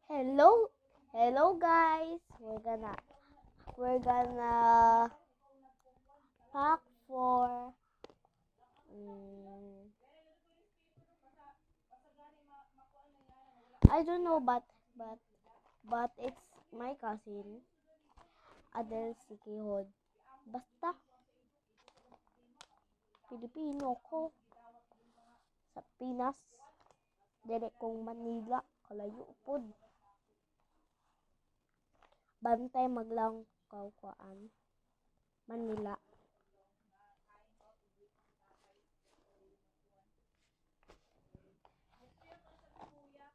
Hello, hello guys. We're gonna talk for mm, I don't know but it's my cousin Adel Sikihod. Basta Pilipino ko sa Pinas, dire kong Manila, kalayo pod. Bantay maglang kawkwaan Manila.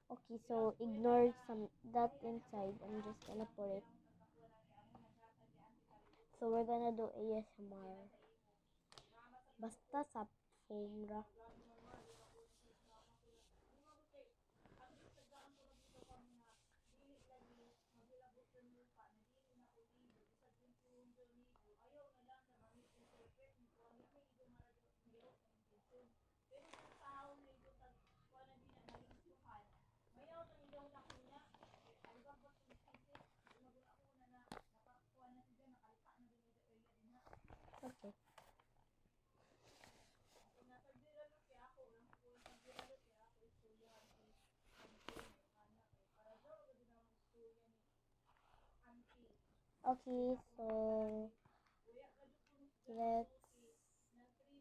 Okay, so ignore some that inside. I'm just gonna put it. So we're gonna do ASMR. Basta sa phone ra. Okay. Okay, so let's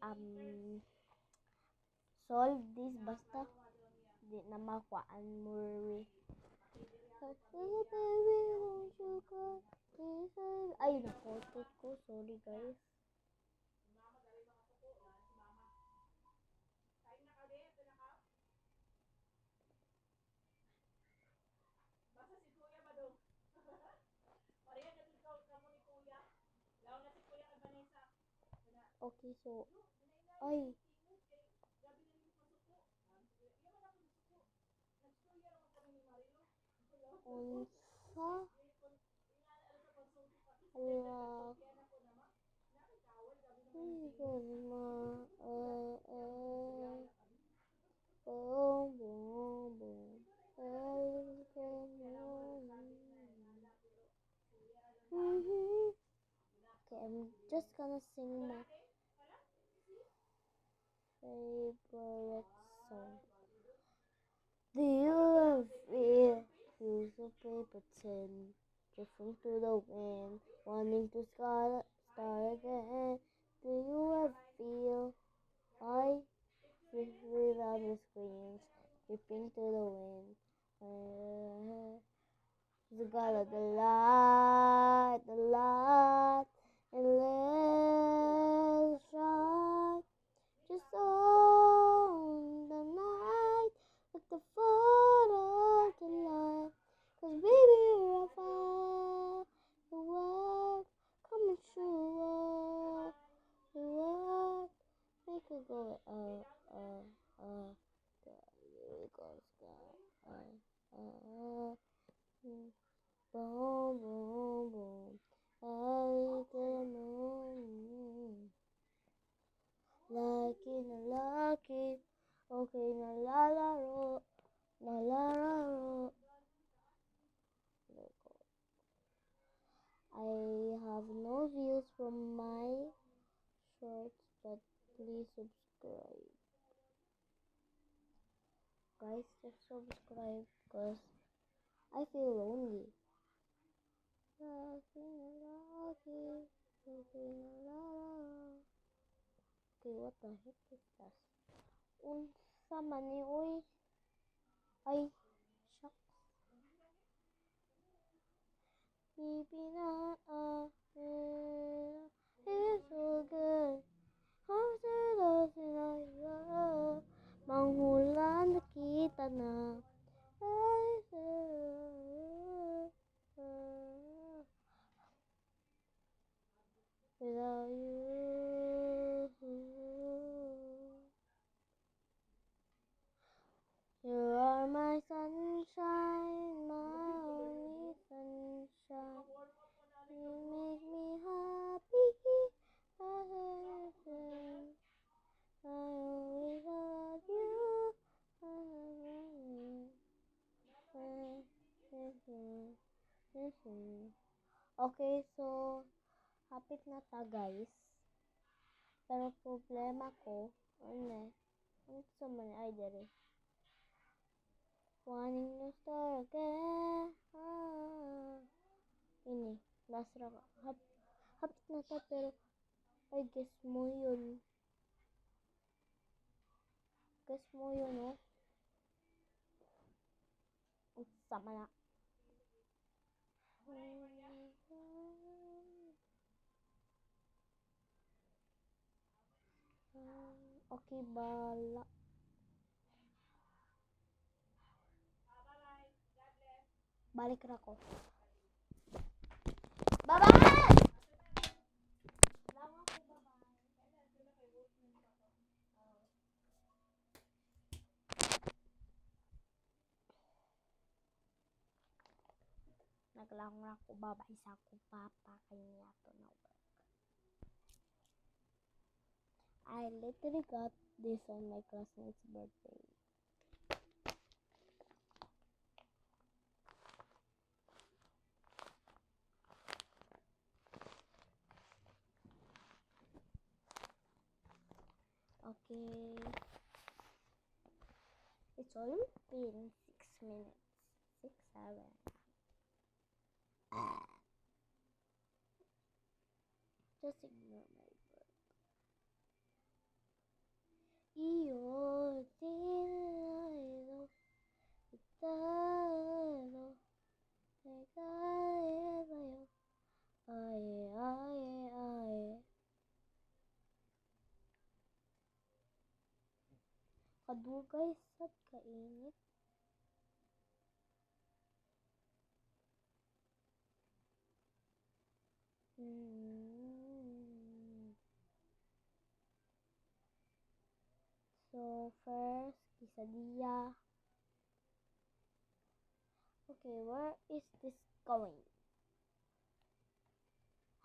um solve this basta di na makuhaan mo rin. Ay, nakotot ko. Sorry, guys. Okay, so, ay, unsa? Ala, ay, ma, boom, boom, boom. Okay, I'm just gonna sing my favorite song. Do you ever feel use of paper tin, drifting through the wind, wanting to start again? Do you ever feel I without the screens, dripping through the wind? The God of the light, and let it shine. Just on the night with the foot of the light. 'Cause baby, you're a fire, the world coming true. The world make it go, there it goes, boom, boom, boom. I can know. Lucky, okay, na la la ro. I have no views from my shorts, but please subscribe. Guys, just subscribe because I feel lonely. Lucky, okay, na la la ro. Okay, what the heck is that? Unsa man ni oy? Ay, shucks. Keeping it's so good. After those in our love, manghulan na kita na. Without you, you are my sunshine, my only sunshine. Okay, so hapit na ta guys. Pero problema ko, ano sa man ay dere. Wanting to start again. Ini, last ra hapit na ta pero ay guess mo yun. Guess mo yun, oh. Ang sama na. Okay, bala. Balik ra ko. Bye-bye! Naglangon ako babay sa akong papa kaya to na work. I literally got this on my classmate's birthday. Okay. It's only been 6 minutes. 6, 7. Just ignore my word. Io ti vedo, italo, regalo, ay. Kadugay sad kainit. So first, quesadilla. Okay, where is this going?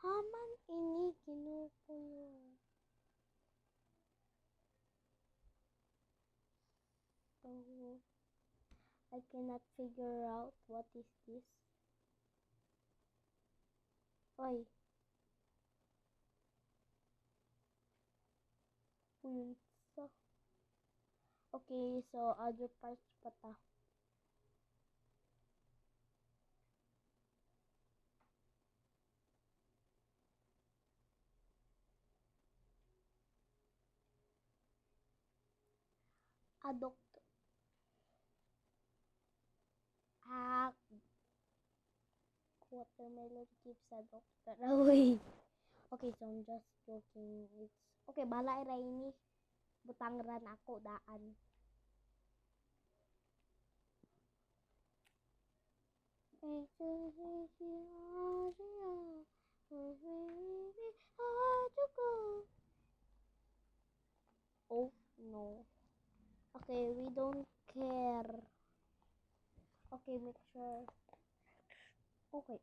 Haman ini kinukulo. So I cannot figure out what is this. Oy. Pulsa. Okay, so other parts pa ta. Adok. Watermelon keeps a doctor away. Okay, so I'm just joking. It's okay, bala ra ini. Butang ran ako daan. Oh no. Okay, we don't care. Okay, make sure. Okay.